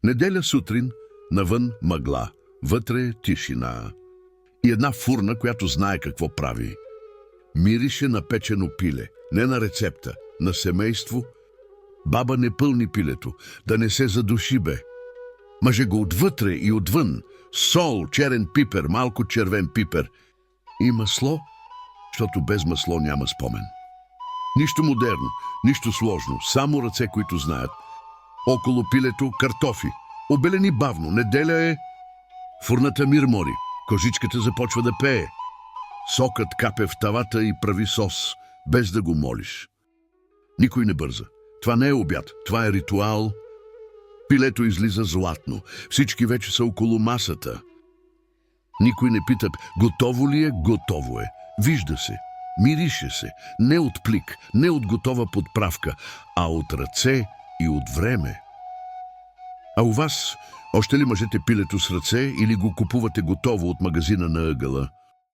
Неделя сутрин, навън мъгла, вътре тишина. И една фурна, която знае какво прави. Мирише на печено пиле, не на рецепта, на семейство. Баба не пълни пилето, да не се задуши бе. Мъже го отвътре и отвън. Сол, черен пипер, малко червен пипер. И масло, защото без масло няма спомен. Нищо модерно, нищо сложно, само ръце, които знаят. Около пилето картофи. Обелени бавно, неделя е. Фурната мирмори, кожичката започва да пее. Сокът капе в тавата и прави сос, без да го молиш. Никой не бърза. Това не е обяд, това е ритуал. Пилето излиза златно. Всички вече са около масата. Никой не пита, готово ли е, готово е. Вижда се, мирише се. Не от плик, не от готова подправка, а от ръце и от време. А у вас, още ли мъжете пилето с ръце или го купувате готово от магазина на ъгъла?